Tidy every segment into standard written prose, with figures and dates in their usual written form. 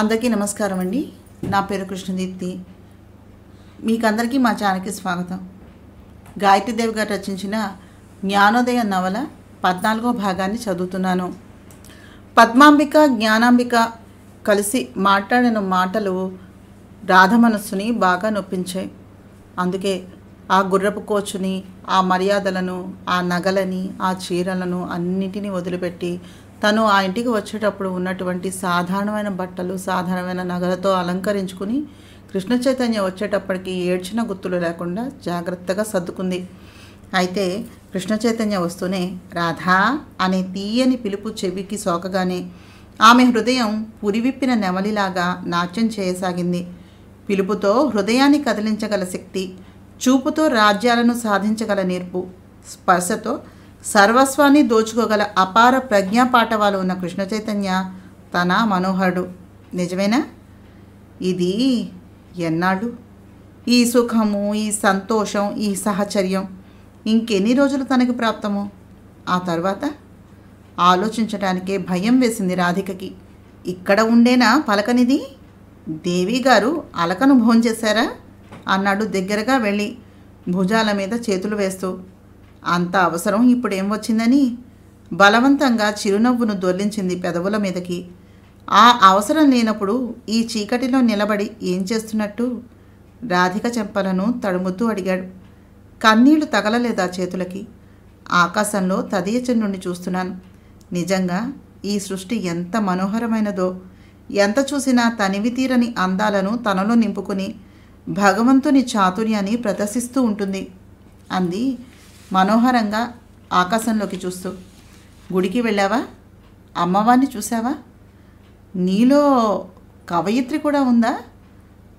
అందరికీ నమస్కారం అండి. నా పేరు కృష్ణదీప్తి. మీకందరికీ మా ఛానల్కి స్వాగతం. గాయత్రీదేవి గారు రచించిన జ్ఞానోదయ నవల 14వ భాగాన్ని చదువుతున్నాను. పద్మాంబిక జ్ఞానాంబిక కలిసి మాట్లాడిన మాటలు రాధ మనస్సుని బాగా నొప్పించాయి. అందుకే ఆ గుర్రపు కోచుని, ఆ మర్యాదలను, ఆ నగలని, ఆ చీరలను అన్నింటినీ వదిలిపెట్టి తను ఆ ఇంటికి వచ్చేటప్పుడు ఉన్నటువంటి సాధారణమైన బట్టలు, సాధారణమైన నగలతో అలంకరించుకుని కృష్ణ చైతన్య వచ్చేటప్పటికి ఏడ్చిన గుర్తులు లేకుండా జాగ్రత్తగా సర్దుకుంది. అయితే కృష్ణ చైతన్య వస్తూనే రాధా అనే తీయని పిలుపు చెవికి సోకగానే ఆమె హృదయం పురివిప్పిన నెమలిలాగా నాట్యం చేయసాగింది. పిలుపుతో హృదయాన్ని కదిలించగల శక్తి, చూపుతో రాజ్యాలను సాధించగల నేర్పు, స్పర్శతో సర్వస్వాన్ని దోచుకోగల అపార ప్రజ్ఞాపాఠవాలు ఉన్న కృష్ణ చైతన్య తన మనోహరుడు. నిజమేనా? ఇది ఎన్నాళ్ళు? ఈ సుఖము, ఈ సంతోషం, ఈ సహచర్యం ఇంకెన్ని రోజులు తనకి ప్రాప్తమో? ఆ తర్వాత ఆలోచించడానికే భయం వేసింది రాధికకి. ఇక్కడ ఉండేనా పలకనిది? దేవి గారు అలకను భోంచేశారా అన్నాడు దగ్గరగా వెళ్ళి భుజాల మీద చేతులు వేస్తూ. అంత అవసరం ఇప్పుడేం వచ్చిందని బలవంతంగా చిరునవ్వును దొర్లించింది పెదవుల మీదకి. ఆ అవసరం లేనప్పుడు ఈ చీకటిలో నిలబడి ఏం చేస్తున్నట్టు రాధిక చెంపలను తడుముతూ అడిగాడు. కన్నీళ్లు తగలలేదా చేతులకి? ఆకాశంలో తదియ నుండి చూస్తున్నాను. నిజంగా ఈ సృష్టి ఎంత మనోహరమైనదో, ఎంత చూసినా తనివి తీరని అందాలను తనలో నింపుకుని భగవంతుని చాతుర్యాన్ని ప్రదర్శిస్తూ ఉంటుంది అంది మనోహరంగా ఆకాశంలోకి చూస్తూ. గుడికి వెళ్ళావా? అమ్మవారిని చూసావా? నీలో కవయిత్రి కూడా ఉందా?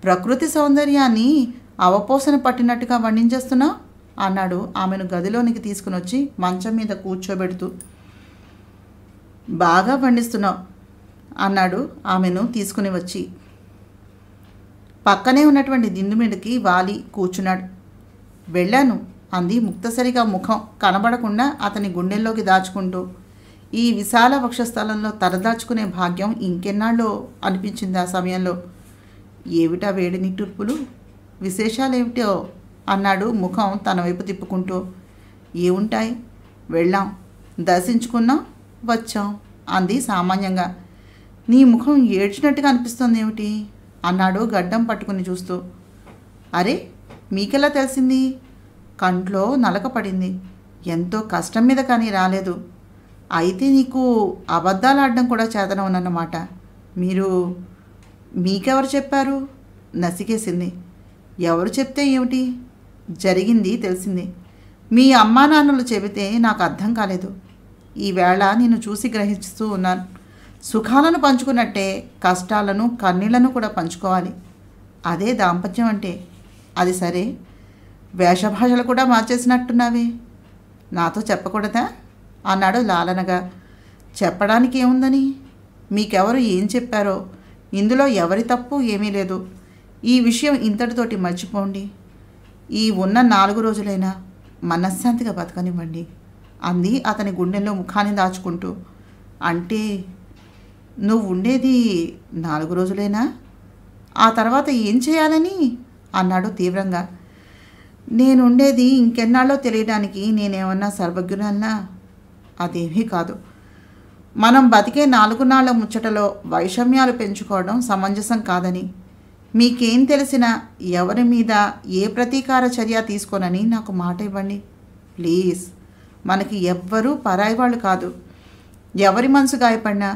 ప్రకృతి సౌందర్యాన్ని అవపోసన పట్టినట్టుగా వర్ణించేస్తున్నావు అన్నాడు ఆమెను గదిలోనికి తీసుకుని వచ్చి మంచం మీద కూర్చోబెడుతూ. బాగా వర్ణిస్తున్నావు అన్నాడు ఆమెను తీసుకుని వచ్చి. పక్కనే ఉన్నటువంటి దిండు మీదకి వాలి కూర్చున్నాడు. వెళ్ళాను అంది ముక్తసరిగా ముఖం కనబడకుండా అతని గుండెల్లోకి దాచుకుంటూ. ఈ విశాల వక్షస్థలంలో తలదాచుకునే భాగ్యం ఇంకెన్నాళ్ళో అనిపించింది ఆ సమయంలో. ఏమిటా వేడి నిట్టూర్పులు? విశేషాలేమిటో అన్నాడు ముఖం తన వైపు తిప్పుకుంటూ. ఏముంటాయి? వెళ్ళాం, దర్శించుకున్నాం, వచ్చాం అంది సామాన్యంగా. నీ ముఖం ఏడ్చినట్టుగా అనిపిస్తుంది ఏమిటి అన్నాడు గడ్డం పట్టుకుని చూస్తూ. అరే, మీకెలా తెలిసింది? కంట్లో నలక పడింది. ఎంతో కష్టం మీద కానీ రాలేదు. అయితే నీకు అబద్ధాలు ఆడడం కూడా చేతనవునన్నమాట. మీకెవరు చెప్పారు? నసికేసింది. ఎవరు చెప్తే ఏమిటి? జరిగింది తెలిసింది. మీ అమ్మా నాన్నలు చెబితే నాకు అర్థం కాలేదు. ఈవేళ నిన్ను చూసి గ్రహిస్తూ ఉన్నాను. సుఖాలను పంచుకున్నట్టే కష్టాలను, కన్నీళ్లను కూడా పంచుకోవాలి. అదే దాంపత్యం అంటే. అది సరే, వేషభాషలు కూడా మార్చేసినట్టున్నావే. నాతో చెప్పకూడదా అన్నాడు లాలనగా. చెప్పడానికి ఏముందని? మీకెవరు ఏం చెప్పారో ఇందులో ఎవరి తప్పు ఏమీ లేదు. ఈ విషయం ఇంతటితోటి మర్చిపోండి. ఈ ఉన్న 4 రోజులైనా మనశ్శాంతిగా బతకనివ్వండి అంది అతని గుండెల్లో ముఖాన్ని దాచుకుంటూ. అంటే నువ్వు ఉండేది 4 రోజులేనా? ఆ తర్వాత ఏం చేయాలని అన్నాడు తీవ్రంగా. నేనుండేది ఇంకెన్నాళ్ళో తెలియడానికి నేనేమన్నా సర్వజ్ఞురాలనా? అదేమీ కాదు. మనం బతికే 4 నాళ్ల ముచ్చటలో వైషమ్యాలు పెంచుకోవడం సమంజసం కాదని, మీకేం తెలిసినా ఎవరి మీద ఏ ప్రతీకార చర్య తీసుకోనని నాకు మాట ఇవ్వండి ప్లీజ్. మనకి ఎవ్వరూ పరాయి వాళ్ళు కాదు. ఎవరి మనసు గాయపడినా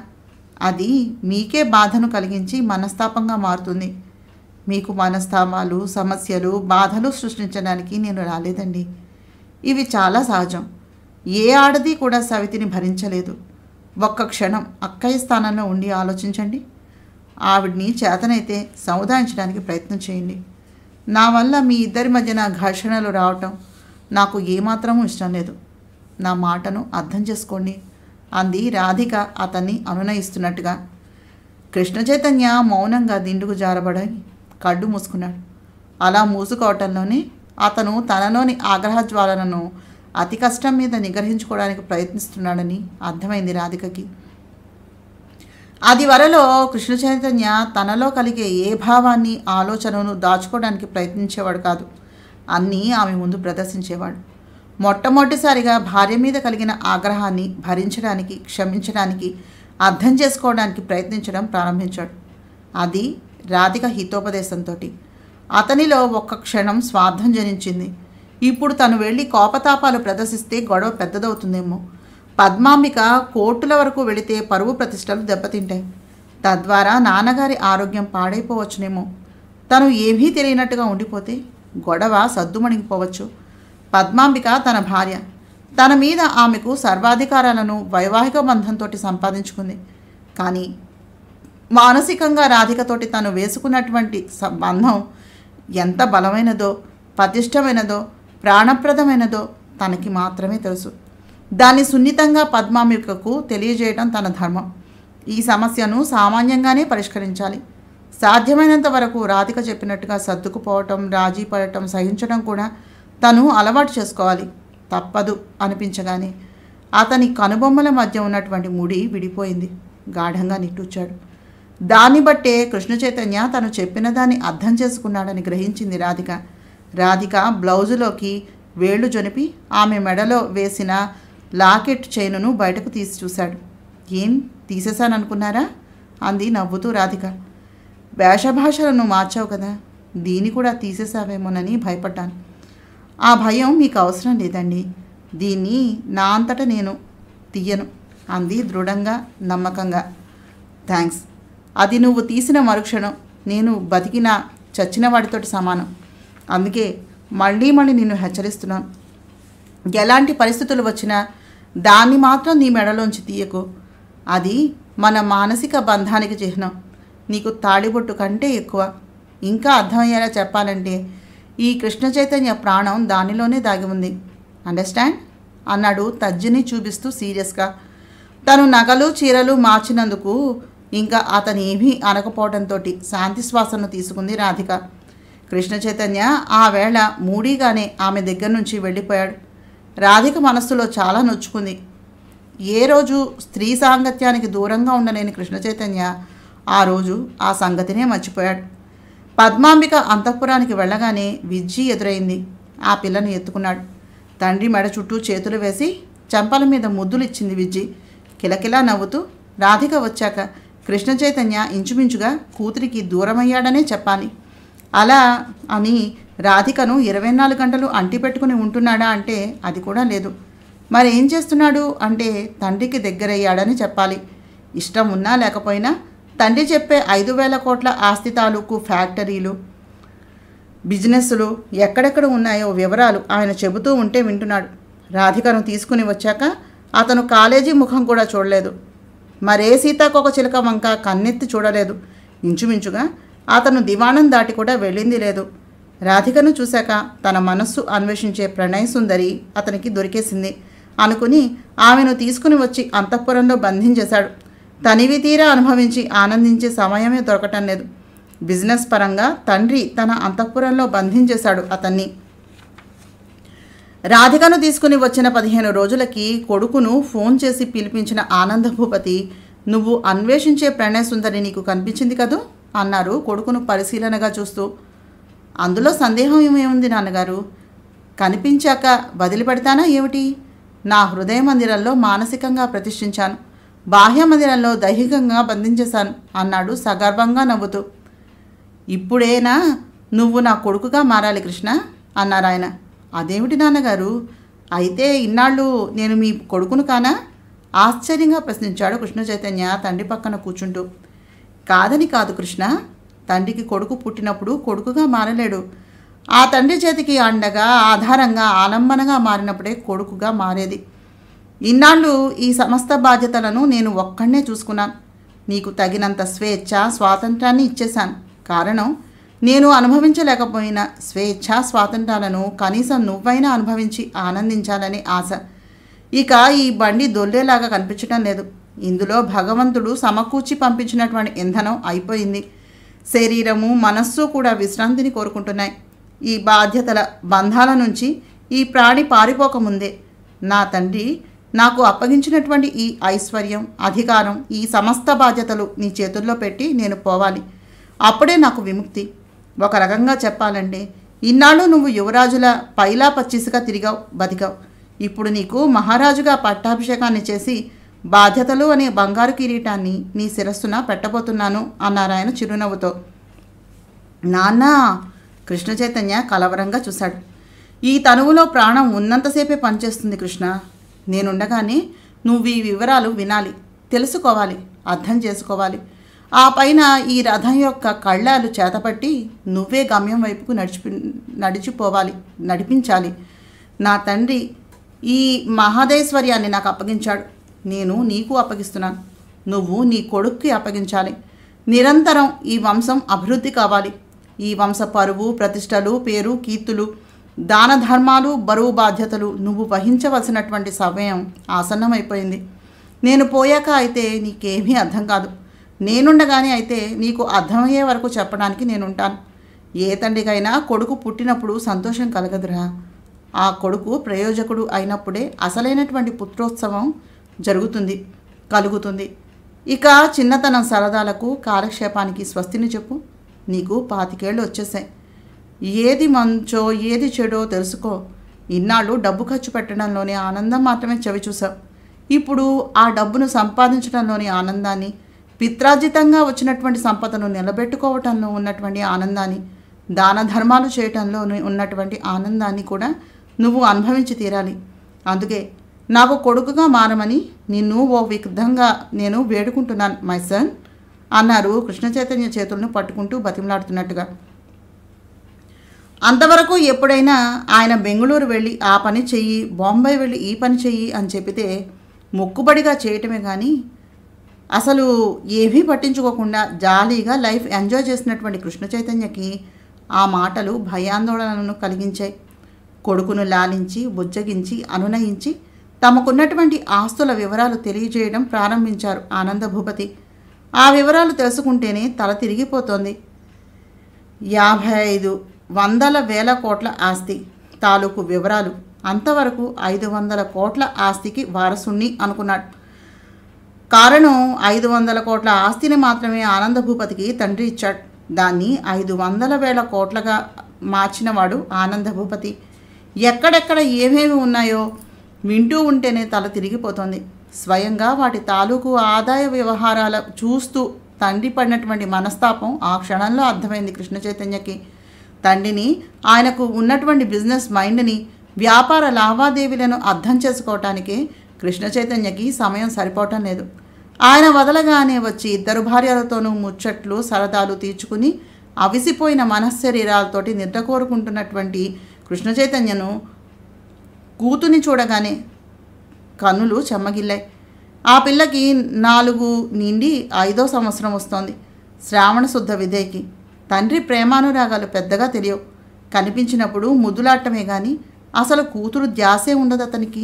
అది మీకే బాధను కలిగించి మనస్తాపంగా మారుతుంది. మీకు మనస్తాపాలు, సమస్యలు, బాధలు సృష్టించడానికి నేను రాలేదండి. ఇవి చాలా సహజం. ఏ ఆడది కూడా సవితిని భరించలేదు. ఒక్క క్షణం అక్కయ్య స్థానంలో ఉండి ఆలోచించండి. ఆవిడ్ని చేతనైతే సముదాయించడానికి ప్రయత్నం చేయండి. నా వల్ల మీ ఇద్దరి మధ్యన ఘర్షణలు రావటం నాకు ఏమాత్రమూ ఇష్టం లేదు. నా మాటను అర్థం చేసుకోండి అంది రాధిక అతన్ని అనునయిస్తున్నట్టుగా. కృష్ణ చైతన్య మౌనంగా దిండుకు జారబడి కళ్ళు మూసుకున్నాడు. అలా మూసుకోవటంలోనే అతను తనలోని ఆగ్రహజ్వాలనను అతి కష్టం మీద నిగ్రహించుకోవడానికి ప్రయత్నిస్తున్నాడని అర్థమైంది రాధికకి. అది వరలో కృష్ణ చైతన్య తనలో కలిగే ఏ భావాన్ని ఆలోచనను దాచుకోవడానికి ప్రయత్నించేవాడు కాదు. అన్నీ ఆమె ముందు ప్రదర్శించేవాడు. మొట్టమొదటిసారిగా భార్య మీద కలిగిన ఆగ్రహాన్ని భరించడానికి, క్షమించడానికి, అర్థం చేసుకోవడానికి ప్రయత్నించడం ప్రారంభించాడు. అది రాధిక హితోపదేశంతో. అతనిలో ఒక్క క్షణం స్వార్థం జనించింది. ఇప్పుడు తను వెళ్ళి కోపతాపాలు ప్రదర్శిస్తే గొడవ పెద్దదవుతుందేమో. పద్మాంబిక కోర్టుల వరకు వెళితే పరువు ప్రతిష్టలు దెబ్బతింటాయి. తద్వారా నాన్నగారి ఆరోగ్యం పాడైపోవచ్చునేమో. తను ఏమీ తెలియనట్టుగా ఉండిపోతే గొడవ సద్దుమణిగిపోవచ్చు. పద్మాంబిక తన భార్య. తన మీద ఆమెకు సర్వాధికారాలను వైవాహిక బంధంతో సంపాదించుకుంది. కానీ మానసికంగా రాధికతోటి తను వేసుకున్నటువంటి బంధం ఎంత బలమైనదో, పటిష్టమైనదో, ప్రాణప్రదమైనదో తనకి మాత్రమే తెలుసు. దాన్ని సున్నితంగా పద్మాంబికకు తెలియజేయడం తన ధర్మం. ఈ సమస్యను సామాన్యంగానే పరిష్కరించాలి. సాధ్యమైనంత వరకు రాధిక చెప్పినట్టుగా సర్దుకుపోవటం, రాజీ పడటం, సహించడం కూడా తను అలవాటు చేసుకోవాలి. తప్పదు అనిపించగానే అతని కనుబొమ్మల మధ్య ఉన్నటువంటి ముడి విడిపోయింది. గాఢంగా నిట్టూర్చాడు. దాన్ని బట్టే కృష్ణ చైతన్య తను చెప్పిన దాన్ని అర్థం చేసుకున్నాడని గ్రహించింది రాధిక. రాధిక బ్లౌజులోకి వేళ్లు జొనిపి ఆమె మెడలో వేసిన లాకెట్ చైనును బయటకు తీసి చూశాడు. ఏం తీసేశాననుకున్నారా అంది నవ్వుతూ రాధిక. వేషభాషలను మార్చావు కదా, దీన్ని కూడా తీసేశావేమోనని భయపడ్డాను. ఆ భయం మీకు అవసరం లేదండి, దీన్ని నా అంతటా నేను తీయను అంది దృఢంగా, నమ్మకంగా. థ్యాంక్స్. అది నువ్వు తీసిన మరుక్షణం నేను బతికిన చచ్చిన వాడితోటి సమానం. అందుకే మళ్ళీ నిన్ను హెచ్చరిస్తున్నాను. ఎలాంటి పరిస్థితులు వచ్చినా దాన్ని మాత్రం నీ మెడలోంచి తీయకు. అది మన మానసిక బంధానికి చిహ్నం. నీకు తాళిబొట్టు కంటే ఎక్కువ. ఇంకా అర్థమయ్యేలా చెప్పాలంటే ఈ కృష్ణ చైతన్య ప్రాణం దానిలోనే దాగి ఉంది. అండర్స్టాండ్ అన్నాడు తర్జని చూపిస్తూ సీరియస్గా. తను నగలు చీరలు మార్చినందుకు ఇంకా అతను ఏమీ అనకపోవడంతో శాంతి శ్వాసను తీసుకుంది రాధిక. కృష్ణ చైతన్య ఆ వేళ మూడీగానే ఆమె దగ్గర నుంచి వెళ్ళిపోయాడు. రాధిక మనస్సులో చాలా నొచ్చుకుంది. ఏ రోజు స్త్రీ సాంగత్యానికి దూరంగా ఉండలేని కృష్ణ చైతన్య ఆ రోజు ఆ సంగతినే మర్చిపోయాడు. పద్మాంబిక అంతఃపురానికి వెళ్ళగానే విజ్జి ఎదురైంది. ఆ పిల్లను ఎత్తుకున్నాడు. తండ్రి మెడ చుట్టూ చేతులు వేసి చెంపల మీద ముద్దులు ఇచ్చింది విజ్జి. కిలకిలా నవ్వుతూ రాధిక వచ్చాక కృష్ణ చైతన్య ఇంచుమించుగా కూతురికి దూరమయ్యాడనే చెప్పాలి. అలా అని రాధికను 24 గంటలు అంటిపెట్టుకుని ఉంటున్నాడా అంటే అది కూడా లేదు. మరేం చేస్తున్నాడు అంటే తండ్రికి దగ్గరయ్యాడని చెప్పాలి. ఇష్టం ఉన్నా లేకపోయినా తండ్రి చెప్పే 5,000 కోట్ల ఆస్తి తాలూకు ఫ్యాక్టరీలు, బిజినెస్లు ఎక్కడెక్కడ ఉన్నాయో వివరాలు ఆయన చెబుతూ ఉంటే వింటున్నాడు. రాధికను తీసుకుని వచ్చాక అతను కాలేజీ ముఖం కూడా చూడలేదు. మరే సీతాకోక చిలక వంక కన్నెత్తి చూడలేదు. ఇంచుమించుగా అతను దివాణం దాటి కూడా వెళ్ళింది లేదు. రాధికను చూశాక తన మనస్సు అన్వేషించే ప్రణయ సుందరి అతనికి దొరికేసింది అనుకుని ఆమెను తీసుకుని వచ్చి అంతఃపురంలో బంధించేశాడు. తనివి తీరా అనుభవించి ఆనందించే సమయమే దొరకటం లేదు. బిజినెస్ పరంగా తండ్రి తన అంతఃపురంలో బంధించేశాడు అతన్ని. రాధికను తీసుకుని వచ్చిన 15 రోజులకి కొడుకును ఫోన్ చేసి పిలిపించిన ఆనంద భూపతి, నువ్వు అన్వేషించే ప్రణయ సుందరి నీకు కనిపించింది కదూ అన్నారు కొడుకును పరిశీలనగా చూస్తూ. అందులో సందేహం ఏముంది నాన్నగారు, కనిపించాక వదిలిపెడతానా ఏమిటి? నా హృదయ మందిరంలో మానసికంగా ప్రతిష్ఠించాను, బాహ్య మందిరంలో దైహికంగా బంధించేశాను అన్నాడు సగర్వంగా నవ్వుతూ. ఇప్పుడేనా నువ్వు నా కొడుకుగా మారాలి కృష్ణ అన్నారాయన. అదేమిటి నాన్నగారు, అయితే ఇన్నాళ్ళు నేను మీ కొడుకును కానా? ఆశ్చర్యంగా ప్రశ్నించాడు కృష్ణ చైతన్య తండ్రి పక్కన కూర్చుంటూ. కాదని కాదు కృష్ణ, తండ్రికి కొడుకు పుట్టినప్పుడు కొడుకుగా మారలేడు. ఆ తండ్రి చేతికి అండగా, ఆధారంగా, ఆలంబనగా మారినప్పుడే కొడుకుగా మారేది. ఇన్నాళ్ళు ఈ సమస్త బాధ్యతలను నేను ఒక్కడనే చూసుకున్నాను. నీకు తగినంత స్వేచ్ఛ, స్వాతంత్రాన్ని ఇచ్చేశాను. కారణం, నేను అనుభవించలేకపోయిన స్వేచ్ఛ, స్వాతంత్రాలను కనీసం నువ్వైనా అనుభవించి ఆనందించాలని ఆశ. ఇక ఈ బండి దొల్లేలాగా కనిపించడం లేదు. ఇందులో భగవంతుడు సమకూర్చి పంపించినటువంటి ఇంధనం అయిపోయింది. శరీరము, మనస్సు కూడా విశ్రాంతిని కోరుకుంటున్నాయి. ఈ బాధ్యతల బంధాల నుంచి ఈ ప్రాణి పారిపోకముందే నా తండ్రి నాకు అప్పగించినటువంటి ఈ ఐశ్వర్యం, అధికారం, ఈ సమస్త బాధ్యతలు నీ చేతుల్లో పెట్టి నేను పోవాలి. అప్పుడే నాకు విముక్తి. ఒక రకంగా చెప్పాలంటే ఇన్నాళ్ళు నువ్వు యువరాజుల పైలా పచ్చిసిగా తిరిగావు, బతికావు. ఇప్పుడు నీకు మహారాజుగా పట్టాభిషేకాన్ని చేసి బాధ్యతలు అనే బంగారు కిరీటాన్ని నీ శిరస్సున పెట్టబోతున్నాను అన్నారాయన చిరునవ్వుతో. నాన్న, కృష్ణ చైతన్య కలవరంగా చూశాడు. ఈ తనువులో ప్రాణం ఉన్నంతసేపే పనిచేస్తుంది కృష్ణ. నేనుండగానే నువ్వు ఈ వివరాలు వినాలి, తెలుసుకోవాలి, అర్థం చేసుకోవాలి. ఆ పైన ఈ రథం యొక్క కళ్ళాలు చేతపట్టి నువ్వే గమ్యం వైపుకు నడిపించాలి. నా తండ్రి ఈ మహదేశ్వర్యాన్ని నాకు అప్పగించాడు, నేను నీకు అప్పగిస్తున్నాను. నువ్వు నీ కొడుక్కి అప్పగించాలి. నిరంతరం ఈ వంశం అభివృద్ధి కావాలి. ఈ వంశ పరువు, ప్రతిష్టలు, పేరు, కీర్తులు, దాన ధర్మాలు, బరువు బాధ్యతలు నువ్వు వహించవలసినటువంటి సమయం ఆసన్నమైపోయింది. నేను పోయాక అయితే నీకేమీ అర్థం కాదు. నేనుండగానే అయితే నీకు అర్థమయ్యే వరకు చెప్పడానికి నేనుంటాను. ఏ తండ్రికైనా కొడుకు పుట్టినప్పుడు సంతోషం కలగదురా. ఆ కొడుకు ప్రయోజకుడు అయినప్పుడే అసలైనటువంటి పుత్రోత్సవం కలుగుతుంది. ఇక చిన్నతనం సరదాలకు, కాలక్షేపానికి స్వస్తిని చెప్పు. నీకు 25 ఏళ్ళు వచ్చేసాయి. ఏది మంచో ఏది చెడో తెలుసుకో. ఇన్నాళ్ళు డబ్బు ఖర్చు పెట్టడంలోని ఆనందం మాత్రమే చవి చూసావు. ఇప్పుడు ఆ డబ్బును సంపాదించడంలోని ఆనందాన్ని, పిత్రార్జితంగా వచ్చినటువంటి సంపదను నిలబెట్టుకోవటంలో ఉన్నటువంటి ఆనందాన్ని, దాన ధర్మాలు చేయటంలో ఉన్నటువంటి ఆనందాన్ని కూడా నువ్వు అనుభవించి తీరాలి. అందుకే నాకు కొడుకుగా మారమని నిన్ను ఓ విధంగా నేను వేడుకుంటున్నాను మై సన్ అన్నారు కృష్ణ చైతన్య చేతులను పట్టుకుంటూ బతిమలాడుతున్నట్టుగా. అంతవరకు ఎప్పుడైనా ఆయన బెంగళూరు వెళ్ళి ఆ పని చెయ్యి, బాంబే వెళ్ళి ఈ పని చెయ్యి అని చెప్పితే మొక్కుబడిగా చేయటమే కానీ అసలు ఏమీ పట్టించుకోకుండా జాలీగా లైఫ్ ఎంజాయ్ చేసినటువంటి కృష్ణ చైతన్యకి ఆ మాటలు భయాందోళనలను కలిగించాయి. కొడుకును లాలించి, బుజ్జగించి, అనునయించి తమకున్నటువంటి ఆస్తుల వివరాలు తెలియజేయడం ప్రారంభించారు ఆనంద భూపతి. ఆ వివరాలు తెలుసుకుంటేనే తల తిరిగిపోతోంది. 55,100,000 కోట్ల ఆస్తి తాలూకు వివరాలు. అంతవరకు 500 కోట్ల ఆస్తికి వారసుణ్ణి అనుకున్నాడు. కారణం 500 కోట్ల ఆస్తిని మాత్రమే ఆనంద భూపతికి తండ్రి ఇచ్చాడు. దాన్ని 500,000 కోట్లగా మార్చినవాడు ఆనంద భూపతి. ఎక్కడెక్కడ ఏమేమి ఉన్నాయో వింటూ ఉంటేనే తల తిరిగిపోతుంది. స్వయంగా వాటి తాలూకు ఆదాయ వ్యవహారాల చూస్తూ తండ్రి పడినటువంటి మనస్తాపం ఆ క్షణంలో అర్థమైంది కృష్ణ చైతన్యకి. తండ్రిని, ఆయనకు ఉన్నటువంటి బిజినెస్ మైండ్ని, వ్యాపార లావాదేవీలను అర్థం చేసుకోవటానికి కృష్ణ చైతన్యకి సమయం సరిపోవటం లేదు. ఆయన వదలగానే వచ్చి 2 భార్యలతోనూ ముచ్చట్లు, సరదాలు తీర్చుకుని అవిసిపోయిన మనశ్శరీరాలతోటి నిద్ర కోరుకుంటున్నటువంటి కృష్ణ చైతన్యను కూతుని చూడగానే కన్నులు చెమ్మగిల్లాయి. ఆ పిల్లకి 4 నిండి 5వ సంవత్సరం వస్తోంది. శ్రావణ శుద్ధ విదేకి. తండ్రి ప్రేమానురాగాలు పెద్దగా తెలియవు. కనిపించినప్పుడు ముద్దులాటమే కానీ అసలు కూతురు ధ్యాసే ఉండదు అతనికి.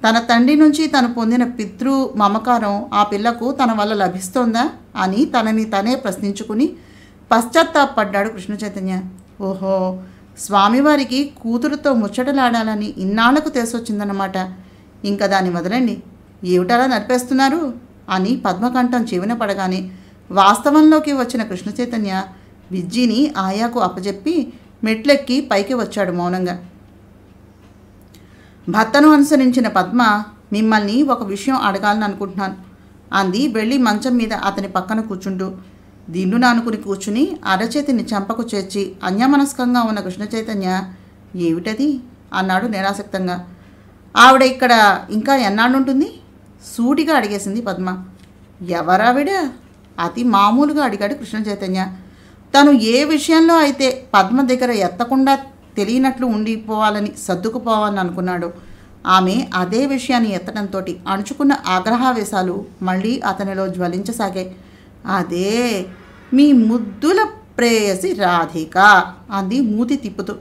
తన తండ్రి నుంచి తను పొందిన పితృ మమకారం ఆ పిల్లకు తన వల్ల లభిస్తోందా అని తనని తనే ప్రశ్నించుకుని పశ్చాత్తాపడ్డాడు కృష్ణ చైతన్య. ఓహో, స్వామివారికి కూతురుతో ముచ్చటలాడాలని ఇన్నాళ్లకు తెలిసొచ్చిందన్నమాట. ఇంకా దాన్ని వదలండి, ఏమిటలా నడిపేస్తున్నారు అని పద్మకంఠం చెవిన పడగానే వాస్తవంలోకి వచ్చిన కృష్ణ చైతన్య విజ్జిని ఆయాకు అప్పజెప్పి మెట్లెక్కి పైకి వచ్చాడు మౌనంగా. భర్తను అనుసరించిన పద్మ, మిమ్మల్ని ఒక విషయం అడగాలని అనుకుంటున్నాను అంది వెళ్ళి మంచం మీద అతని పక్కన కూర్చుంటూ. దిండు నానుకుని కూర్చుని అరచేతిని చెంపకు చేర్చి అన్యమనస్కంగా ఉన్న కృష్ణ చైతన్య, ఏమిటది అన్నాడు నిరాసక్తంగా. ఆవిడ ఇక్కడ ఇంకా ఎన్నాళ్ళుంటుంది సూటిగా అడిగేసింది పద్మ. ఎవరావిడ అతి మామూలుగా అడిగాడు కృష్ణ చైతన్య. తను ఏ విషయంలో అయితే పద్మ దగ్గర ఎత్తకుండా తెలియనట్లు ఉండిపోవాలని సర్దుకుపోవాలని అనుకున్నాడు, ఆమె అదే విషయాన్ని ఎత్తడంతో అణుచుకున్న ఆగ్రహావేశాలు మళ్ళీ అతనిలో జ్వలించసాగాయి. అదే మీ ముద్దుల ప్రేయసి రాధిక అంది మూతి తిప్పుతూ.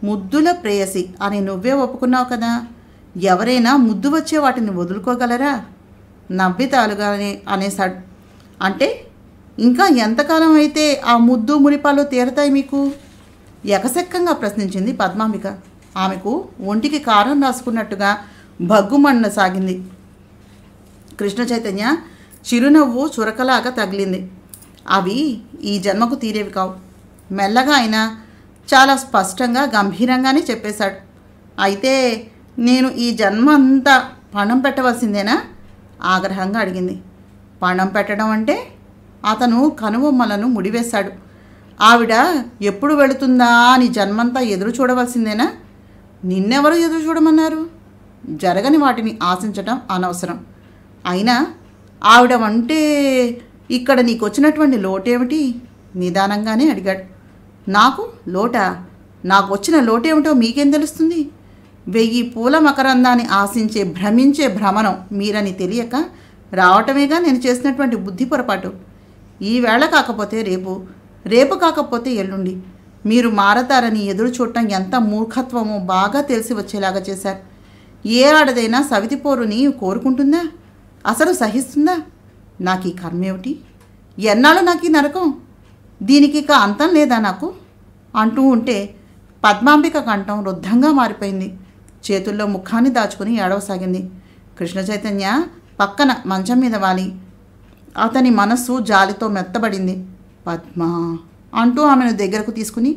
ముద్దుల ప్రేయసి అని నువ్వే ఒప్పుకున్నావు కదా, ఎవరైనా ముద్దు వచ్చే వాటిని వదులుకోగలరా? నవ్వితాలుగానే అనేశాడు. అంటే ఇంకా ఎంతకాలం అయితే ఆ ముద్దు మురిపాలు తీరతాయి మీకు? ఎకసెక్కంగా ప్రశ్నించింది పద్మాంబిక. ఆమెకు ఒంటికి కారం రాసుకున్నట్టుగా భగ్గుమన్నసాగింది. కృష్ణ చైతన్య చిరునవ్వు చురకలాగా తగిలింది. అవి ఈ జన్మకు తీరేవి కావు. మెల్లగా అయినా చాలా స్పష్టంగా గంభీరంగానే చెప్పేశాడు. అయితే నేను ఈ జన్మ అంతా పణం పెట్టవలసిందేనా? ఆగ్రహంగా అడిగింది. పణం పెట్టడం అంటే? అతను కనుబొమ్మలను ముడివేశాడు. ఆవిడ ఎప్పుడు వెళుతుందా అని జన్మంతా ఎదురు చూడవలసిందేనా? నిన్నెవరు ఎదురు చూడమన్నారు? జరగని వాటిని ఆశించటం అనవసరం. అయినా ఆవిడ అంటే ఇక్కడ నీకు వచ్చినటువంటి లోటేమిటి? నిదానంగానే అడిగాడు. నాకు లోటా? నాకు వచ్చిన లోటేమిటో మీకేం తెలుస్తుంది? 1000 పూల మకరందాన్ని ఆశించే భ్రమించే భ్రమణం మీరని తెలియక రావటమేగా నేను చేసినటువంటి బుద్ధి పొరపాటు. ఈవేళ కాకపోతే రేపు, రేపు కాకపోతే ఎల్లుండి మీరు మారతారని ఎదురు చూడటం ఎంత మూర్ఖత్వమో బాగా తెలిసి వచ్చేలాగా చేశారు. ఏ ఆడదైనా సవితిపోరుని కోరుకుంటుందా? అసలు సహిస్తుందా? నాకు ఈ కర్మేమిటి? ఎన్నాళ్ళు నాకు ఈ నరకం? దీనికి ఇక అంతం లేదా నాకు? అంటూ ఉంటే పద్మాంబిక కంఠం రుద్ధంగా మారిపోయింది. చేతుల్లో ముఖాన్ని దాచుకుని ఏడవసాగింది. కృష్ణ చైతన్య పక్కన మంచం మీద వాలి అతని మనస్సు జాలితో మెత్తబడింది. పద్మా అంటూ ఆమెను దగ్గరకు తీసుకుని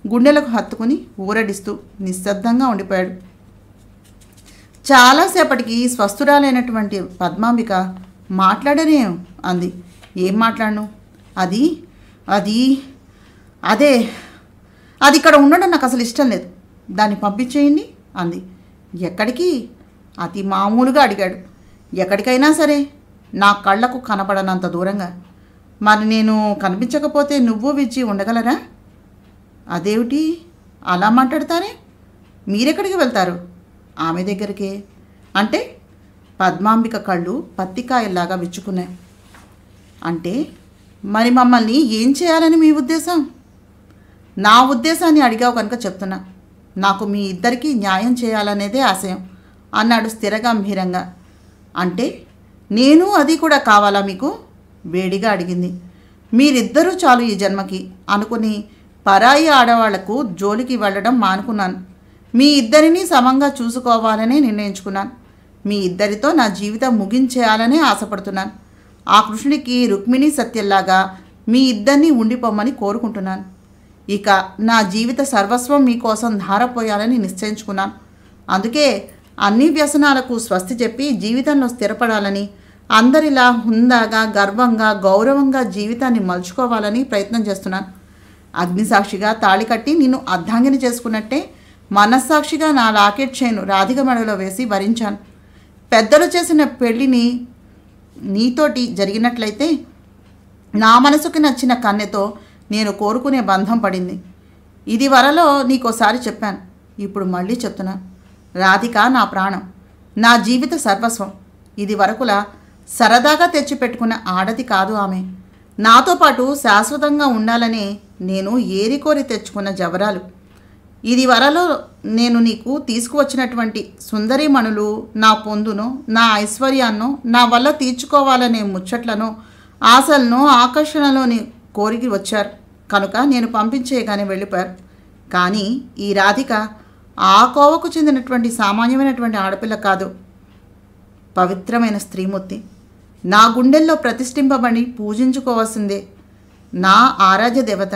గుండెలకు హత్తుకుని ఊరడిస్తూ నిశ్శబ్దంగా ఉండిపోయాడు. చాలాసేపటికి స్వస్థురాలైనటువంటి పద్మాంబిక మాట్లాడనే అంది. ఏం మాట్లాడను? అది అది అదే అది ఇక్కడ ఉండడం నాకు అసలు ఇష్టం లేదు. దాన్ని పంపించేయండి అంది. ఎక్కడికి? అతి మామూలుగా అడిగాడు. ఎక్కడికైనా సరే, నా కళ్ళకు కనపడనంత దూరంగా. మరి నేను కనిపించకపోతే నువ్వు విజ్జి ఉండగలరా? అదేమిటి అలా మాట్లాడతారే? మీరెక్కడికి వెళ్తారు? ఆమె దగ్గరికే. అంటే? పద్మాంబిక కళ్ళు పత్తికాయల్లాగా విచ్చుకున్నాయి. అంటే మరి మమ్మల్ని ఏం చేయాలని మీ ఉద్దేశం? నా ఉద్దేశాన్ని అడిగావు కనుక చెప్తున్నా. నాకు మీ ఇద్దరికీ న్యాయం చేయాలనేదే ఆశయం అన్నాడు స్థిరగంభీరంగా. అంటే నేను అది కూడా కావాలా మీకు? వేడిగా అడిగింది. మీరిద్దరూ చాలు ఈ జన్మకి అనుకుని పరాయి ఆడవాళ్లకు జోలికి వెళ్ళడం మానుకున్నాను. మీ ఇద్దరినీ సమంగా చూసుకోవాలనే నిర్ణయించుకున్నాను. మీ ఇద్దరితో నా జీవితం ముగించేయాలనే ఆశపడుతున్నాను. ఆ కృష్ణుడికి రుక్మిణి సత్యంలాగా మీ ఇద్దరినీ ఉండిపోమ్మని కోరుకుంటున్నాను. ఇక నా జీవిత సర్వస్వం మీకోసం ధారపోయాలని నిశ్చయించుకున్నాను. అందుకే అన్ని వ్యసనాలకు స్వస్తి చెప్పి జీవితంలో స్థిరపడాలని, అందరిలా హుందాగా గర్వంగా గౌరవంగా జీవితాన్ని మలుచుకోవాలని ప్రయత్నం చేస్తున్నాను. అగ్నిసాక్షిగా తాళి కట్టి నిన్ను అర్ధాంగిని చేసుకున్నట్టే మనస్సాక్షిగా నా లాకెట్ చైను రాధిక మెడలో వేసి వరించాను. పెద్దలు చేసిన పెళ్లిని నీతోటి జరిగినట్లయితే నా మనసుకి నచ్చిన కన్నెతో నేను కోరుకునే బంధం పడింది. ఇది వరలో నీకోసారి చెప్పాను, ఇప్పుడు మళ్ళీ చెప్తున్నాను. రాధిక నా ప్రాణం, నా జీవిత సర్వస్వం. ఇది వరకులా సరదాగా తెచ్చిపెట్టుకున్న ఆడది కాదు ఆమె. నాతో పాటు శాశ్వతంగా ఉండాలనే నేను ఏరికోరి తెచ్చుకున్న జవరాలు. ఇది వరలో నేను నీకు తీసుకువచ్చినటువంటి సుందరీమణులు నా పొందును, నా ఐశ్వర్యాన్నో, నా వల్ల తీర్చుకోవాలనే ముచ్చట్లను, ఆశలను, ఆకర్షణలోని కోరిక వచ్చారు కనుక నేను పంపించేయగానే వెళ్ళిపోయారు. కానీ ఈ రాధిక ఆ కోవకు చెందినటువంటి సామాన్యమైనటువంటి ఆడపిల్ల కాదు. పవిత్రమైన స్త్రీమూర్తి, నా గుండెల్లో ప్రతిష్ఠింపబడి పూజించుకోవాల్సిందే. నా ఆరాధ్య దేవత,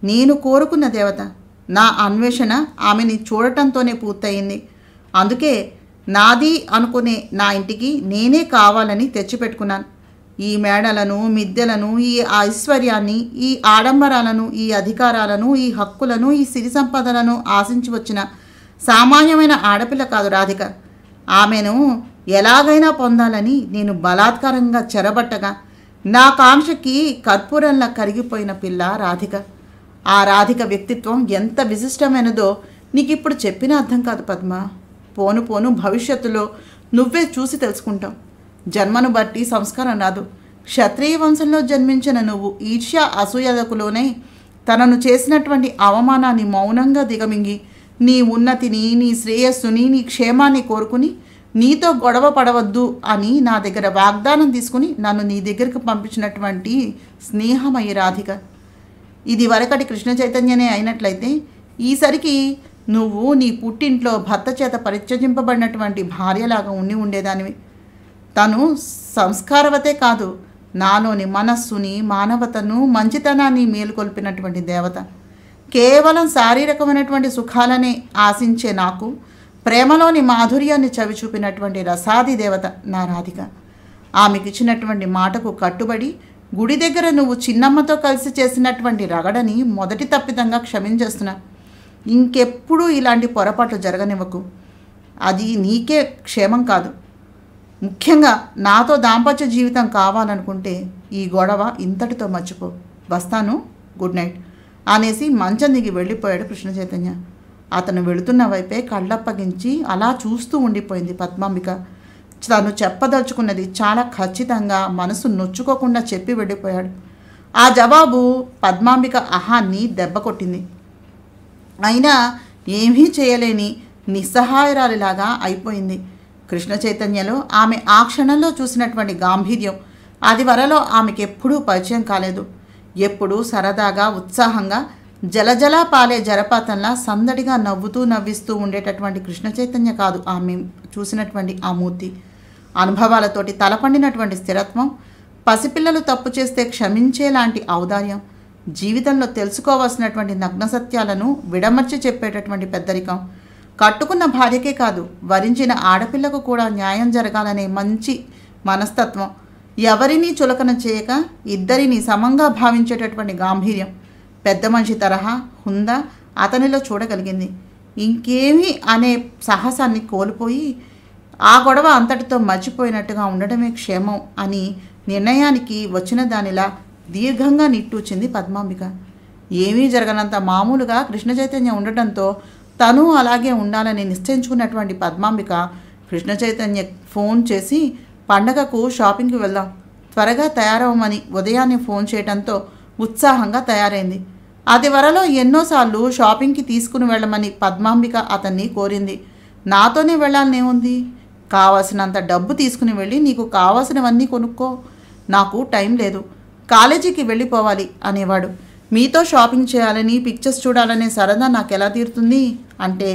నేను కోరుకున్న దేవత. నా అన్వేషణ ఆమెని చూడటంతోనే పూర్తయింది. అందుకే నాది అనుకునే నా ఇంటికి నేనే కావాలని తెచ్చిపెట్టుకున్నాను. ఈ మేడలను, మిద్దెలను, ఈ ఐశ్వర్యాన్ని, ఈ ఆడంబరాలను, ఈ అధికారాలను, ఈ హక్కులను, ఈ సిరి సంపదలను ఆశించి వచ్చిన సామాన్యమైన ఆడపిల్ల కాదు రాధిక. ఆమెను ఎలాగైనా పొందాలని నేను బలాత్కారంగా చెరబట్టగా నా కాంక్షకి కర్పూరంలా కరిగిపోయిన పిల్ల రాధిక. ఆ రాధిక వ్యక్తిత్వం ఎంత విశిష్టమైనదో నీకు ఇప్పుడు చెప్పిన అర్థం కాదు పద్మ. పోను పోను భవిష్యత్తులో నువ్వే చూసి తెలుసుకుంటావు. జన్మను బట్టి సంస్కారం రాదు. క్షత్రియ వంశంలో జన్మించిన నువ్వు ఈర్ష్య అసూయలకు లోనే తనను చేసినటువంటి అవమానాన్ని మౌనంగా దిగమింగి నీ ఉన్నతిని, నీ శ్రేయస్సుని, నీ క్షేమాన్ని కోరుకుని నీతో గొడవ పడవద్దు అని నా దగ్గర వాగ్దానం తీసుకుని నన్ను నీ దగ్గరికి పంపించినటువంటి స్నేహమయ్య రాధిక. ఇది వరకటి కృష్ణ చైతన్యనే అయినట్లయితే ఈసరికి నువ్వు నీ పుట్టింట్లో భర్త చేత పరిత్యజింపబడినటువంటి భార్యలాగా ఉండేదానివి. తను సంస్కారవతే కాదు, నాలోని మనస్సుని, మానవతను, మంచితనాన్ని మేలుకొల్పినటువంటి దేవత. కేవలం శారీరకమైనటువంటి సుఖాలనే ఆశించే నాకు ప్రేమలోని మాధుర్యాన్ని చవిచూపినటువంటి రసాది దేవత నా రాధిక. ఆమెకిచ్చినటువంటి మాటకు కట్టుబడి గుడి దగ్గర నువ్వు చిన్నమ్మతో కలిసి చేసినటువంటి రగడని మొదటి తప్పిదంగా క్షమించేస్తున్నా. ఇంకెప్పుడూ ఇలాంటి పొరపాట్లు జరగనివ్వకు. అది నీకే క్షేమం కాదు. ముఖ్యంగా నాతో దాంపత్య జీవితం కావాలనుకుంటే ఈ గొడవ ఇంతటితో మర్చిపో. వస్తాను, గుడ్ నైట్ అనేసి మంచం దిగి వెళ్ళిపోయాడు కృష్ణ చైతన్య. అతను వెళుతున్న వైపే కళ్ళప్పగించి అలా చూస్తూ ఉండిపోయింది పద్మాంబిక. తను చెప్పదలుచుకున్నది చాలా ఖచ్చితంగా మనసు నొచ్చుకోకుండా చెప్పి వెళ్ళిపోయాడు. ఆ జవాబు పద్మాంబిక అహాన్ని దెబ్బ కొట్టింది. అయినా ఏమీ చేయలేని నిస్సహాయరాలిలాగా అయిపోయింది. కృష్ణ చైతన్యలో ఆమె ఆ క్షణంలో చూసినటువంటి గాంభీర్యం అది వరలో ఆమెకి ఎప్పుడూ పరిచయం కాలేదు. ఎప్పుడూ సరదాగా, ఉత్సాహంగా, జలజలా పాలే జలపాతంలా సందడిగా నవ్వుతూ నవ్విస్తూ ఉండేటటువంటి కృష్ణ చైతన్య కాదు ఆమె చూసినటువంటి ఆ మూర్తి. అనుభవాలతోటి తలపండినటువంటి స్థిరత్వం, పసిపిల్లలు తప్పు చేస్తే క్షమించేలాంటి ఔదార్యం, జీవితంలో తెలుసుకోవాల్సినటువంటి నగ్న సత్యాలను విడమర్చి చెప్పేటటువంటి పెద్దరికం, కట్టుకున్న భార్యకే కాదు వరించిన ఆడపిల్లకు కూడా న్యాయం జరగాలనే మంచి మనస్తత్వం, ఎవరినీ చులకన చేయక ఇద్దరిని సమంగా భావించేటటువంటి గాంభీర్యం, పెద్ద మనిషి తరహా హుందా అతనిలో చూడగలిగింది. ఇంకేమీ అనే సాహసాన్ని కోల్పోయి ఆ గొడవ అంతటితో మర్చిపోయినట్టుగా ఉండడమే క్షేమం అని నిర్ణయానికి వచ్చిన దానిలా దీర్ఘంగా నిట్టూచింది పద్మాంబిక. ఏమీ జరగనంత మామూలుగా కృష్ణ చైతన్య ఉండటంతో తను అలాగే ఉండాలని నిశ్చయించుకున్నటువంటి పద్మాంబిక కృష్ణ చైతన్య ఫోన్ చేసి పండగకు షాపింగ్కి వెళ్దాం, త్వరగా తయారవమని ఉదయాన్నే ఫోన్ చేయడంతో ఉత్సాహంగా తయారైంది. అది వరలో ఎన్నోసార్లు షాపింగ్కి తీసుకుని వెళ్ళమని పద్మాంబిక అతన్ని కోరింది. నాతోనే వెళ్ళాలనేముంది, కావాల్సినంత డబ్బు తీసుకుని వెళ్ళి నీకు కావాల్సినవన్నీ కొనుక్కో, నాకు టైం లేదు, కాలేజీకి వెళ్ళిపోవాలి అనేవాడు. మీతో షాపింగ్ చేయాలని, పిక్చర్స్ చూడాలనే సరదా నాకు ఎలా తీరుతుంది అంటే,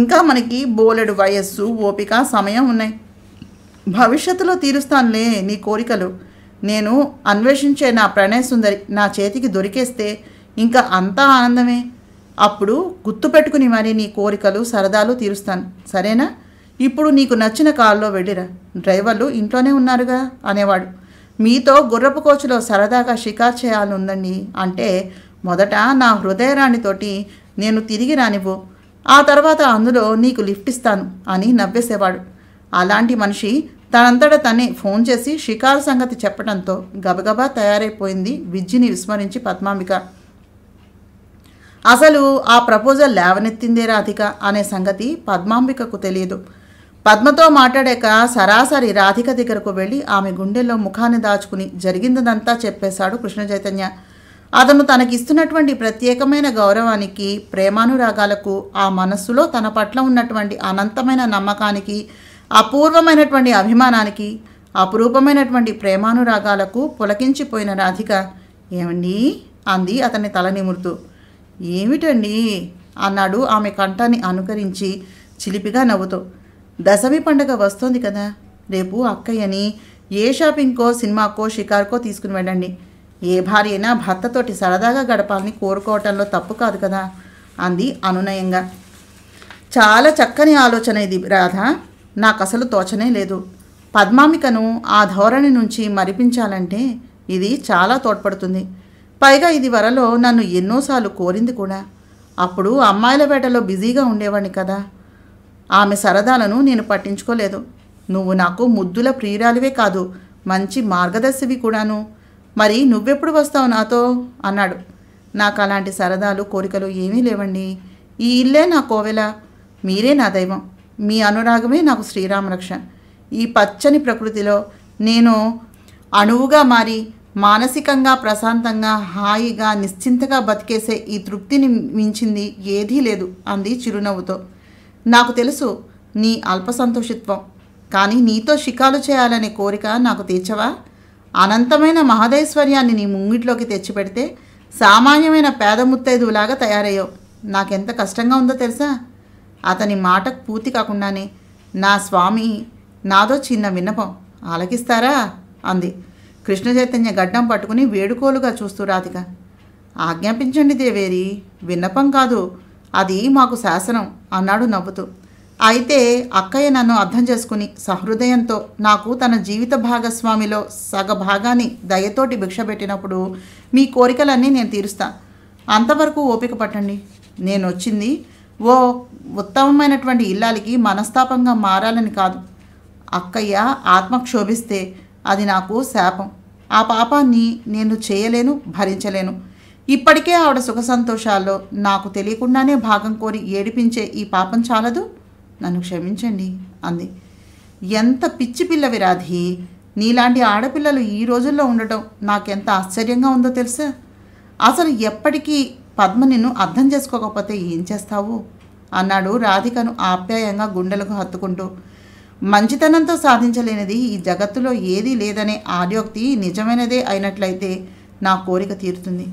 ఇంకా మనకి బోలెడు వయస్సు, ఓపిక, సమయం ఉన్నాయి. భవిష్యత్తులో తీరుస్తానులే నీ కోరికలు. నేను అన్వేషించే నా ప్రణయ సుందరి నా చేతికి దొరికేస్తే ఇంకా అంతా ఆనందమే. అప్పుడు గుర్తుపెట్టుకుని మరి నీ కోరికలు, సరదాలు తీరుస్తాను, సరేనా? ఇప్పుడు నీకు నచ్చిన కారులో వెళ్ళిరా, డ్రైవర్లు ఇంట్లోనే ఉన్నారుగా అనేవాడు. మీతో గుర్రపు కోచులో సరదాగా షికారు చేయాలని ఉందండి అంటే మొదట నా హృదయరాణితోటి నేను తిరిగి రానివ్వు, ఆ తర్వాత అందులో నీకు లిఫ్ట్ ఇస్తాను అని నవ్వేసేవాడు. అలాంటి మనిషి తనంతట తనే ఫోన్ చేసి షికారు సంగతి చెప్పడంతో గబగబా తయారైపోయింది విజ్జిని విస్మరించి పద్మాంబిక. అసలు ఆ ప్రపోజల్ లేవనెత్తిందే రాధిక అనే సంగతి పద్మాంబికకు తెలియదు. పద్మతో మాట్లాడాక సరాసరి రాధిక దగ్గరకు వెళ్ళి ఆమె గుండెల్లో ముఖాన్ని దాచుకుని జరిగిందంతా చెప్పేశాడు కృష్ణ చైతన్య. అతను తనకిస్తున్నటువంటి ప్రత్యేకమైన గౌరవానికి, ప్రేమానురాగాలకు, ఆ మనస్సులో తన పట్ల ఉన్నటువంటి అనంతమైన నమ్మకానికి, అపూర్వమైనటువంటి అభిమానానికి, అపురూపమైనటువంటి ప్రేమానురాగాలకు పులకించిపోయిన రాధిక ఏమండి అంది అతన్ని తల నిమురుతూ. ఏమిటండి అన్నాడు ఆమె కంఠాన్ని అనుకరించి చిలిపిగా నవ్వుతూ. దశమి పండుగ వస్తోంది కదా, రేపు అక్కయ్యని ఏ షాపింగ్కో, సినిమాకో, షికార్కో తీసుకుని వెళ్ళండి. ఏ భార్య అయినా భర్తతోటి సరదాగా గడపాలని కోరుకోవటంలో తప్పు కాదు కదా అంది అనునయంగా. చాలా చక్కని ఆలోచన ఇది రాధ, నాకు అసలు తోచనే లేదు. పద్మాంబికను ఆ ధోరణి నుంచి మరిపించాలంటే ఇది చాలా తోడ్పడుతుంది. పైగా ఇది వరలో నన్ను ఎన్నోసార్లు కోరింది కూడా. అప్పుడు అమ్మాయిల వేటలో బిజీగా ఉండేవాడిని కదా, ఆమె సరదాలను నేను పట్టించుకోలేదు. నువ్వు నాకు ముద్దుల ప్రియురాలివే కాదు, మంచి మార్గదర్శివి కూడాను. మరి నువ్వెప్పుడు వస్తావు నాతో అన్నాడు. నాకు అలాంటి సరదాలు, కోరికలు ఏమీ లేవండి. ఈ ఇల్లే నా కోవెల, మీరే నా దైవం, మీ అనురాగమే నాకు శ్రీరామరక్ష. ఈ పచ్చని ప్రకృతిలో నేను అణువుగా మారి మానసికంగా ప్రశాంతంగా, హాయిగా, నిశ్చింతగా బతికేసే ఈ తృప్తిని మించింది ఏదీ లేదు అంది చిరునవ్వుతో. నాకు తెలుసు నీ అల్ప సంతోషిత్వం, కానీ నీతో షికారు చేయాలనే కోరిక నాకు తీర్చవా? అనంతమైన మహదైశ్వర్యాన్ని నీ ముంగిట్లోకి తెచ్చిపెడితే సామాన్యమైన పేద ముత్తైదువులాగా తయారయ్యావు. నాకెంత కష్టంగా ఉందో తెలుసా? అతని మాటకు పూర్తి కాకుండానే, నా స్వామి, నాదో చిన్న విన్నపం ఆలకిస్తారా అంది. కృష్ణ చైతన్య గడ్డం పట్టుకుని వేడుకోలుగా చూస్తూ రాధిక, ఆజ్ఞాపించండి దేవేరి, విన్నపం కాదు, అది మాకు శాసనం అన్నాడు నవ్వుతూ. అయితే అక్కయ్య నన్ను అర్థం చేసుకుని సహృదయంతో నాకు తన జీవిత భాగస్వామిలో సగభాగాన్ని దయతోటి భిక్ష పెట్టినప్పుడు మీ కోరికలన్నీ నేను తీరుస్తా. అంతవరకు ఓపిక పట్టండి. నేను వచ్చింది ఓ ఉత్తమమైనటువంటి ఇల్లాలికి మనస్తాపంగా మారాలని కాదు. అక్కయ్య ఆత్మ క్షోభిస్తే అది నాకు శాపం. ఆ పాపాన్ని నేను చేయలేను, భరించలేను. ఇప్పటికే ఆవిడ సుఖ సంతోషాల్లో నాకు తెలియకుండానే భాగం కోరి ఏడిపించే ఈ పాపం చాలదు, నన్ను క్షమించండి అంది. ఎంత పిచ్చి పిల్లవి రాధి, నీలాంటి ఆడపిల్లలు ఈ రోజుల్లో ఉండటం నాకెంత ఆశ్చర్యంగా ఉందో తెలుసా? అసలు ఎప్పటికీ పద్మ నిన్ను అర్థం చేసుకోకపోతే ఏం చేస్తావు అన్నాడు రాధికను ఆప్యాయంగా గుండెలకు హత్తుకుంటూ. మంచితనంతో సాధించలేనిది ఈ జగత్తులో ఏదీ లేదనే ఆర్యోక్తి నిజమైనదే అయినట్లయితే నా కోరిక తీరుతుంది.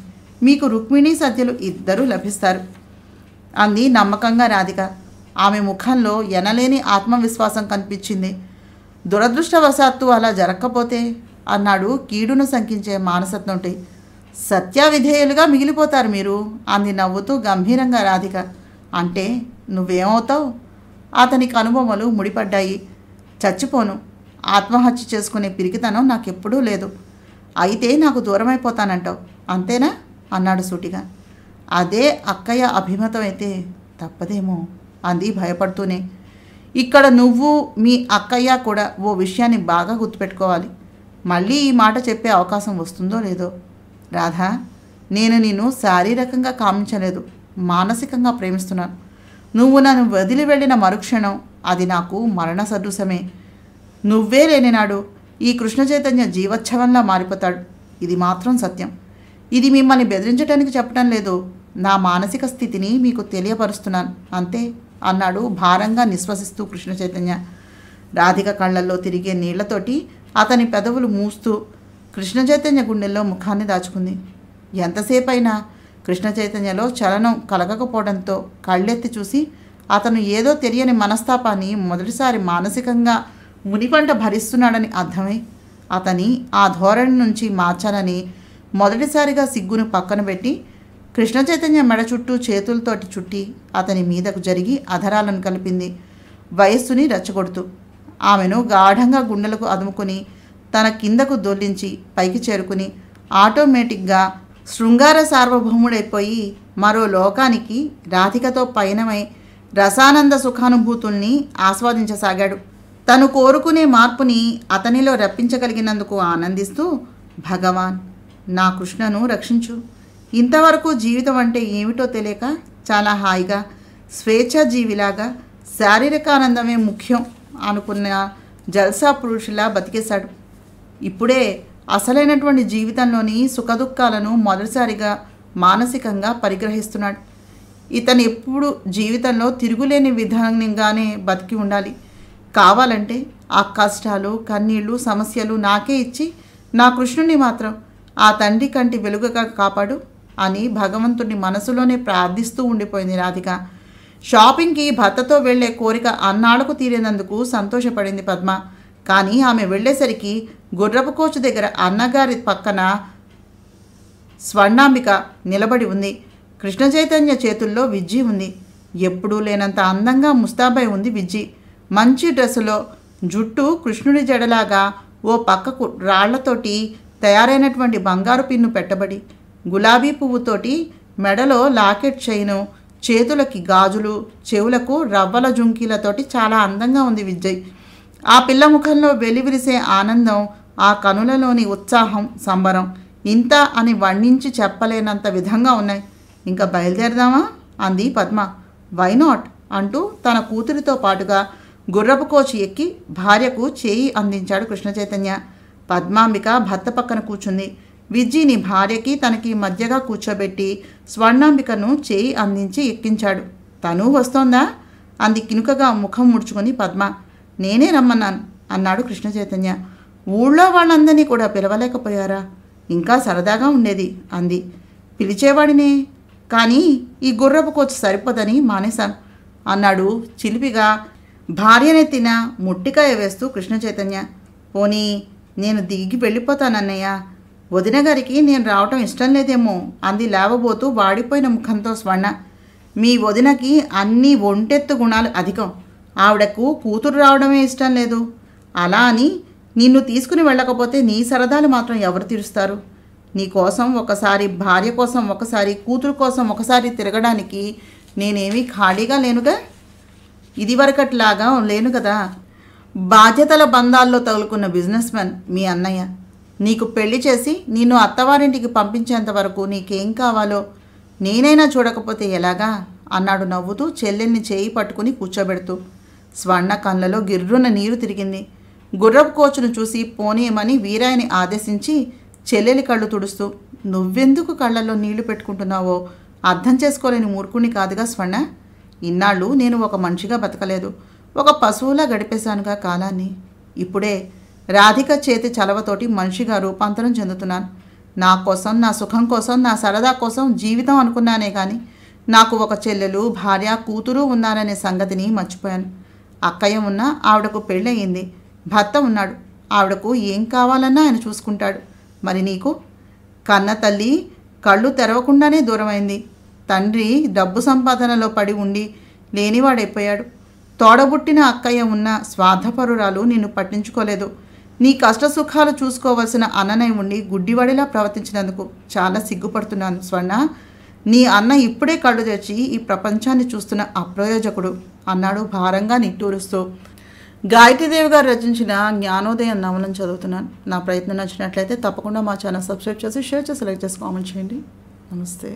మీకు రుక్మిణీ సత్యలు ఇద్దరూ లభిస్తారు అంది నమ్మకంగా రాధిక. ఆమె ముఖంలో ఎనలేని ఆత్మవిశ్వాసం కనిపించింది. దురదృష్టవశాత్తు అలా జరగకపోతే అన్నాడు కీడును శంకించే మానసత్వంటి. సత్యావిధేయులుగా మిగిలిపోతారు మీరు అంది నవ్వుతూ గంభీరంగా రాధిక. అంటే నువ్వేమవుతావు? అతనికి అనుభవాలు ముడిపడ్డాయి. చచ్చిపోను, ఆత్మహత్య చేసుకునే పిరికితనం నాకెప్పుడూ లేదు. అయితే నాకు దూరమైపోతానంటావు అంతేనా అన్నాడు సూటిగా. అదే అక్కయ్య అభిమతం అయితే తప్పదేమో అంది భయపడుతూనే. ఇక్కడ నువ్వు మీ అక్కయ్య కూడా ఓ విషయాన్ని బాగా గుర్తుపెట్టుకోవాలి. మళ్ళీ ఈ మాట చెప్పే అవకాశం వస్తుందో లేదో. రాధా, నేను నిన్ను శారీరకంగా కామించలేదు, మానసికంగా ప్రేమిస్తున్నాను. నువ్వు నన్ను వదిలి వెళ్ళిన మరుక్షణం అది నాకు మరణ సదృశమే. నువ్వే లేని నాడు ఈ కృష్ణ చైతన్య జీవోత్సవంలా మారిపోతాడు. ఇది మాత్రం సత్యం. ఇది మిమ్మల్ని బెదిరించడానికి చెప్పడం లేదు, నా మానసిక స్థితిని మీకు తెలియపరుస్తున్నాను అంతే అన్నాడు భారంగా నిశ్వసిస్తూ కృష్ణ చైతన్య. రాధిక కళ్ళల్లో తిరిగే నీళ్లతోటి అతని పెదవులు మూస్తూ కృష్ణ చైతన్య గుండెల్లో ముఖాన్ని దాచుకుంది. ఎంతసేపైనా కృష్ణ చైతన్యలో చలనం కలగకపోవడంతో కళ్ళెత్తి చూసి అతను ఏదో తెలియని మనస్తాపాన్ని మొదటిసారి మానసికంగా మునిపంట భరిస్తున్నాడని అర్థమై అతని ఆ ధోరణి నుంచి మార్చాలని మొదటిసారిగా సిగ్గును పక్కన పెట్టి కృష్ణ చైతన్య మెడ చుట్టూ చేతులతోటి చుట్టి అతని మీదకు జరిగి అధరాలను కలిపింది, వయస్సుని రెచ్చగొడుతూ. ఆమెను గాఢంగా గుండెలకు అదుముకుని తన కిందకు దొల్లించి పైకి చేరుకుని ఆటోమేటిక్గా శృంగార సార్వభౌముడైపోయి మరో లోకానికి రాధికతో పయనమై రసానంద సుఖానుభూతుల్ని ఆస్వాదించసాగాడు. తను కోరుకునే మార్పుని అతనిలో రప్పించగలిగినందుకు ఆనందిస్తూ, భగవాన్, నా కృష్ణను రక్షించు. ఇంతవరకు జీవితం అంటే ఏమిటో తెలియక చాలా హాయిగా స్వేచ్ఛాజీవిలాగా శారీరక ఆనందమే ముఖ్యం అనుకున్న జల్సా పురుషులా బతికేశాడు. ఇప్పుడే అసలైనటువంటి జీవితంలోని సుఖదుఖాలను మొదటిసారిగా మానసికంగా పరిగ్రహిస్తున్నాడు. ఇతను ఎప్పుడు జీవితంలో తిరుగులేని విధంగానే బతికి ఉండాలి. కావాలంటే ఆ కష్టాలు, కన్నీళ్ళు, సమస్యలు నాకే ఇచ్చి నా కృష్ణుని మాత్రం ఆ తండ్రి కంటి వెలుగుగా కాపాడు అని భగవంతుని మనసులోనే ప్రార్థిస్తూ ఉండిపోయింది రాధిక. షాపింగ్కి భర్తతో వెళ్లే కోరిక అన్నాళ్లకు తీరినందుకు సంతోషపడింది పద్మ. కానీ ఆమె వెళ్ళేసరికి గుర్రపు కోచు దగ్గర అన్నగారి పక్కన స్వర్ణాంబిక నిలబడి ఉంది. కృష్ణ చైతన్య చేతుల్లో విజ్జి ఉంది. ఎప్పుడూ లేనంత అందంగా ముస్తాబై ఉంది విజ్జి. మంచి డ్రెస్సులో జుట్టు కృష్ణుడి జడలాగా ఓ పక్కకు రాళ్లతోటి తయారైనటువంటి బంగారు పిన్ను పెట్టబడి, గులాబీ పువ్వుతోటి మెడలో లాకెట్ చైను, చేతులకి గాజులు, చెవులకు రవ్వల జుంకీలతోటి చాలా అందంగా ఉంది విజయ్. ఆ పిల్ల ముఖంలో వెలివిరిసే ఆనందం, ఆ కనులలోని ఉత్సాహం, సంబరం ఇంత అని వర్ణించి చెప్పలేనంత విధంగా ఉన్నాయి. ఇంకా బయలుదేరదామా అంది పద్మ. వై నాట్ అంటూ తన కూతురితో పాటుగా గుర్రపు కోచి ఎక్కి భార్యకు చేయి అందించాడు కృష్ణ చైతన్య. పద్మాంబిక భర్త పక్కన కూర్చుంది. విజ్జిని భార్యకి తనకి మధ్యగా కూర్చోబెట్టి స్వర్ణాంబికను చేయి అందించి ఎక్కించాడు. తను వస్తోందా అంది కినుకగా ముఖం ముడుచుకొని పద్మ. నేనే రమ్మన్నాను అన్నాడు కృష్ణ చైతన్య. ఊళ్ళో వాళ్ళందరినీ కూడా పిలవలేకపోయారా? ఇంకా సరదాగా ఉండేది అంది. పిలిచేవాడినే, కానీ ఈ గుర్రపు కోచ్ సరిపోదని మానేశాను అన్నాడు చిలిపిగా భార్యనెత్తిన ముట్టికాయ వేస్తూ కృష్ణ చైతన్య. పోనీ నేను దిగి వెళ్ళిపోతానన్నయ్య. వదిన గారికి నేను రావటం ఇష్టం లేదేమో అంది లేవబోతూ వాడిపోయిన ముఖంతో స్వర్ణ. మీ వదినకి అన్ని ఒంటెత్తు గుణాలు అధికం. ఆవిడకు కూతురు రావడమే ఇష్టం లేదు. అలా అని నిన్ను తీసుకుని వెళ్ళకపోతే నీ సరదాలు మాత్రం ఎవరు తీరుస్తారు? నీ కోసం ఒకసారి, భార్య కోసం ఒకసారి, కూతురు కోసం ఒకసారి తిరగడానికి నేనేమీ ఖాళీగా లేనుగా. ఇదివరకట్లాగా లేను కదా. బాధ్యతల బంధాల్లో తగులుకున్న బిజినెస్ మ్యాన్ మీ అన్నయ్య. నీకు పెళ్లి చేసి నిన్ను అత్తవారింటికి పంపించేంత వరకు నీకేం కావాలో నేనైనా చూడకపోతే ఎలాగా అన్నాడు నవ్వుతూ చెల్లెల్ని చేయి పట్టుకుని కూర్చోబెడుతూ. స్వర్ణ కళ్ళలో గిర్రున నీరు తిరిగింది. గుర్రపు కోచును చూసి పోనీయమని వీరాయని ఆదేశించి చెల్లెలి కళ్ళు తుడుస్తూ, నువ్వెందుకు కళ్ళల్లో నీళ్లు పెట్టుకుంటున్నావో అర్థం చేసుకోలేని మూర్ఖుని కాదుగా స్వర్ణ. ఇన్నాళ్ళు నేను ఒక మనిషిగా బతకలేదు, ఒక పశువులా గడిపేశానుగా కాలాన్ని. ఇప్పుడే రాధిక చేతి చలవతోటి మనిషిగా రూపాంతరం చెందుతున్నాను. నా కోసం, నా సుఖం కోసం, నా సరదా కోసం జీవితం అనుకున్నానే కానీ నాకు ఒక చెల్లెలు, భార్య, కూతురు ఉన్నారనే సంగతిని మర్చిపోయాను. అక్కయ్య ఉన్నా ఆవిడకు పెళ్ళయింది, భర్త ఉన్నాడు. ఆవిడకు ఏం కావాలన్నా ఆయన చూసుకుంటాడు. మరి నీకు? కన్న తల్లి కళ్ళు తెరవకుండానే దూరమైంది. తండ్రి డబ్బు సంపాదనలో పడి ఉండి లేనివాడైపోయాడు. తోడబుట్టిన అక్కయ్య ఉన్న స్వార్థపరురాలు నిన్ను పట్టించుకోలేదు. నీ కష్టసుఖాలు చూసుకోవలసిన అన్ననై ఉండి గుడ్డివాడిలా ప్రవర్తించినందుకు చాలా సిగ్గుపడుతున్నాను స్వర్ణ. నీ అన్న ఇప్పుడే కళ్ళు తెరిచి ఈ ప్రపంచాన్ని చూస్తున్న అప్రయోజకుడు అన్నాడు భారంగా నిట్టూరుస్తూ. గాయత్రీదేవి గారు రచించిన జ్ఞానోదయం నవలను చదువుతున్నాను. నా ప్రయత్నం నచ్చినట్లయితే తప్పకుండా మా ఛానల్ సబ్స్క్రైబ్ చేసి, షేర్ చేసి, లైక్ చేసి, కామెంట్ చేయండి. నమస్తే.